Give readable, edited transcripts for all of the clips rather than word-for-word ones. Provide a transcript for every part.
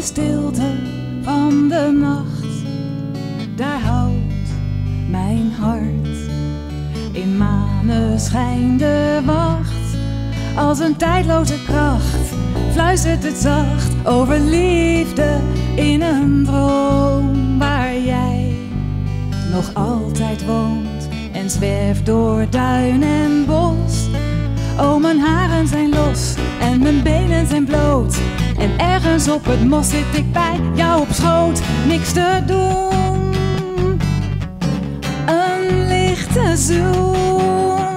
stilte van de nacht, daar houdt mijn hart in maneschijn de wacht. Als een tijdloze kracht fluistert het zacht over liefde in een droom waar jij nog altijd woont en zwerft door duin en bos. Oh, mijn haren zijn los en mijn benen zijn bloot en ergens op het mos zit ik bij jou op schoot. Niks te doen, een lichte zoen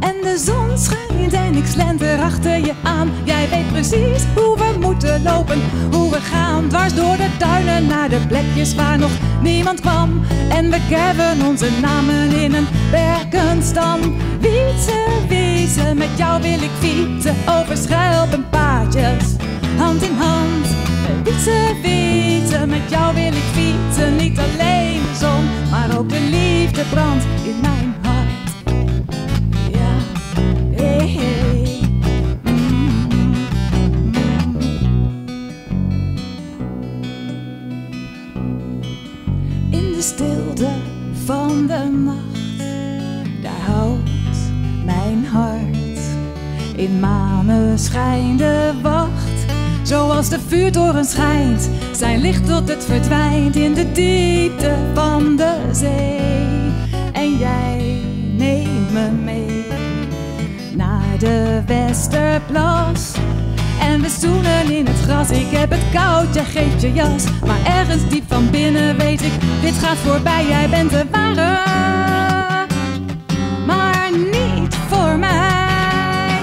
en de zon schijnt en ik slenter achter je aan. Jij weet precies hoe we moeten lopen, hoe we gaan dwars door de tuinen naar de plekjes waar nog niemand kwam. En we kerven onze namen in een berkenstam. Wietse, wietse, met jou wil ik fietsen over schelpenpaadjes, hand in hand. Wietse, wietse, met jou wil ik fietsen. Niet alleen de zon, maar ook de liefde brandt in mijn hart. Ja, hey, hey. In de stilte van de nacht, daar houdt mijn hart in maneschijn de wacht. Zoals de vuurtoren schijnt, zijn licht tot het verdwijnt in de diepte van de zee. En jij neemt me mee naar de Westerplas. En we zoenen in het gras, ik heb het koud, jij geeft je jas. Maar ergens diep van binnen weet ik, dit gaat voorbij, jij bent de ware. Maar niet voor mij.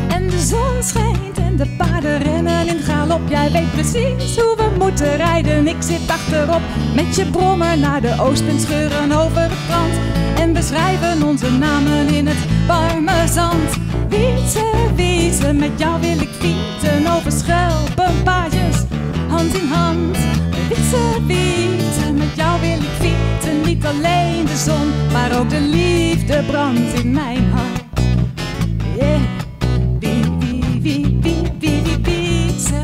En de zon schijnt en de paarden rennen in galop. Jij weet precies hoe we moeten rijden, ik zit achterop. Met je brommer naar de oosten scheuren over het strand. En we schrijven onze namen in het warme zand. Wietse, wietse, met jou wil ik fietsen over schelpenpaadjes, hand in hand. Wietse, wietse, met jou wil ik fietsen. Niet alleen de zon, maar ook de liefde brandt in mijn hart. Yeah. Wietse.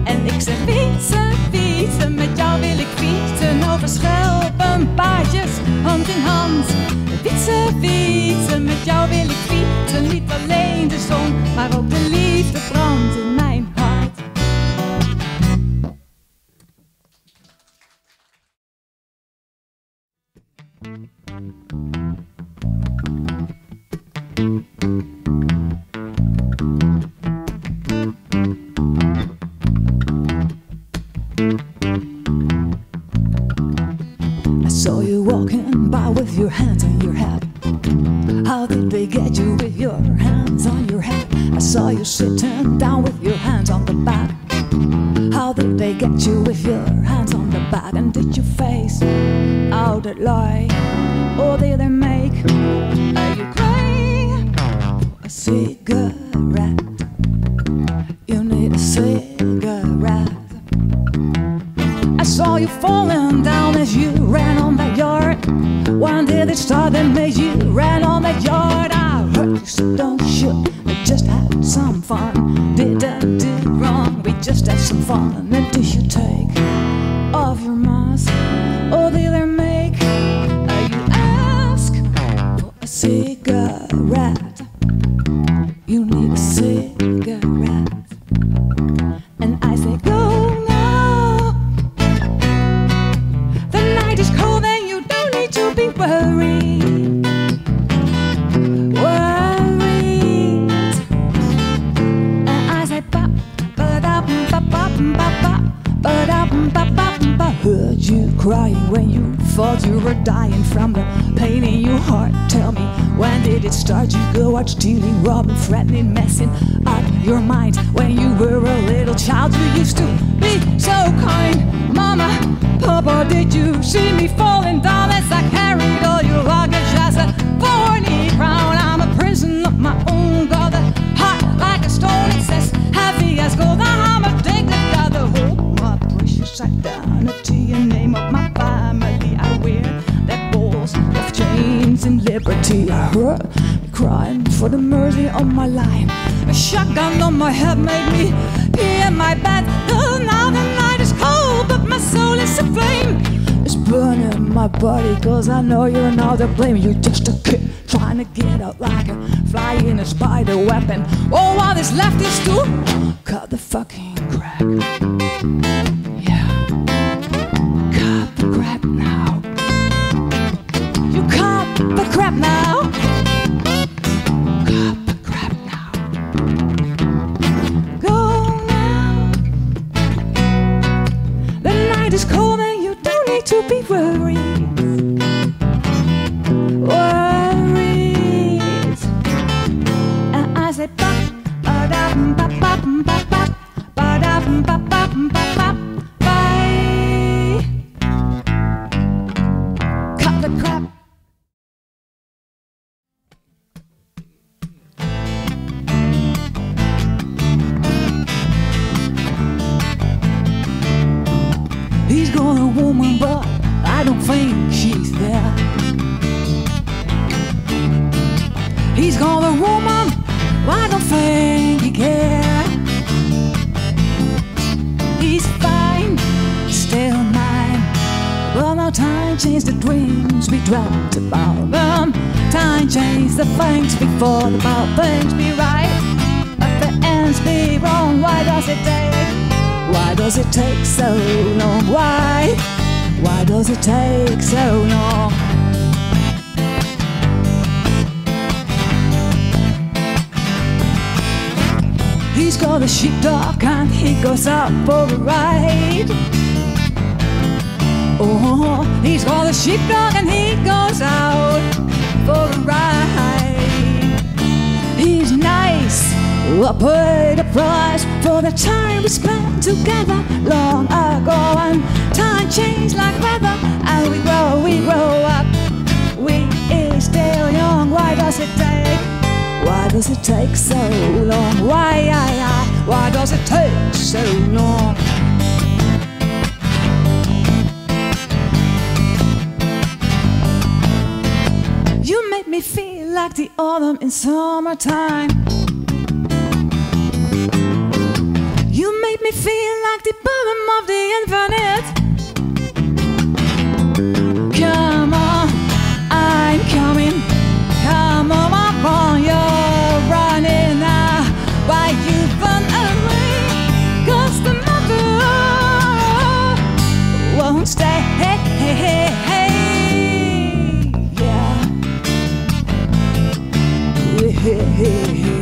En ik zeg wietse, wietse, met jou wil ik fietsen over schelpenpaadjes, hand in hand. Wietse, wietse, met jou wil ik fietsen. Niet alleen de zon, maar ook de liefde brandt in mijn hart. I saw you walking by with your hands on your head. How did they get you with your hands on your head? I saw you sitting down with your hands on the back. How did they get you with your hands on the back? And did you face out that lie? Or did they make you cry? A cigarette. You need a cigarette. I saw you falling down as you ran on that yard. When did it start that made you ran on that yard? I heard you said don't shoot, we just had some fun. Didn't do wrong, we just had some fun. And then did you take off your mask? Or did they make you ask for a cigarette? You need a cigarette. And I say go now. The night is cold and you don't need to be worried. Worried. And I say ba ba da ba ba ba ba ba da ba ba ba. Heard you crying when you thought you were dying from the pain in your heart. Tell me, when did it start? You go out stealing, robbing, threatening, messing up your mind. When you were a little child, you used to be so kind. Mama, Papa, did you see me falling down as I carried all your luggage as a thorny crown? I'm a prison of my own, got a heart like a stone. It says heavy as gold. I'm addicted, got the hold my precious identity in name of my family. I wear that balls of chains and liberty. I heard you crying for the mercy on my line. A shotgun on my head made me pee in my bed. Now the night is cold, but my soul is aflame. It's burning my body, cause I know you're not to blame. You're just a kid trying to get out like a fly in a spider weapon. All what is left is to cut the fucking crap. Yeah, cut the crap now. You cut the crap now. Cut the crap now. Go now. The night is cold and you don't need to be worried. Worries. And I say bop, ba-da-bum, bop, bop, bop, bop, ba-da-bum, bop, bop, bop, bop, bye. Cut the crap. He's got a woman, but I don't think she's there. He's got a woman, but I don't think he cares. He's fine, still mine, but no time changed the dreams we dreamt about them. Time changed the things before the bad things be right, but the ends be wrong. Why does it take? Why does it take so long? Why? Why does it take so long? He's got a sheepdog and he goes out for a ride. Oh, he's got a sheepdog and he goes out for a ride. He's nice, I paid a price for the time we spent together long ago. And time changed like weather, and we grow up. We is still young. Why does it take? Why does it take so long? Why does it take so long? You make me feel like the autumn in summertime. You make me feel like the bottom of the infinite. Come on, I'm coming. Come on, you're running now. Why you run away? 'Cause the mother won't stay. Hey, hey, hey, hey. Yeah. Hey, hey, hey, hey.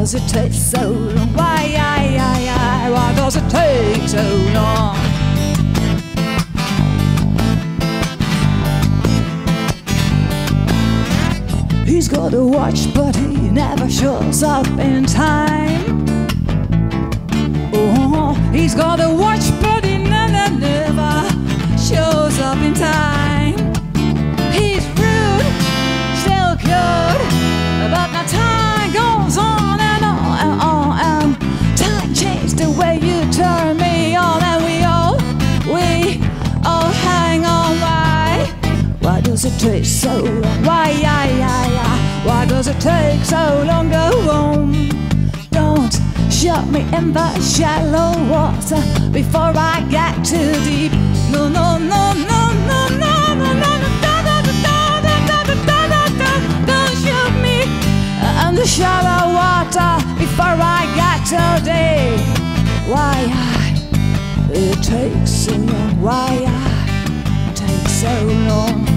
Does it take so long? Why does it take so long? He's got a watch, but he never shows up in time. Oh, he's got a watch, but he never shows up in time. He's rude, still cute, but my time goes on. Time changed the way you turn me on, and we all hang on. Why does it take so long? Why does it take so long? Go on, don't shut me in the shallow water before I get too deep. No, no, no, no, no, no, no, no, don't shoot me in the shallow water before I get too deep. Why it takes so long? Why it takes so long?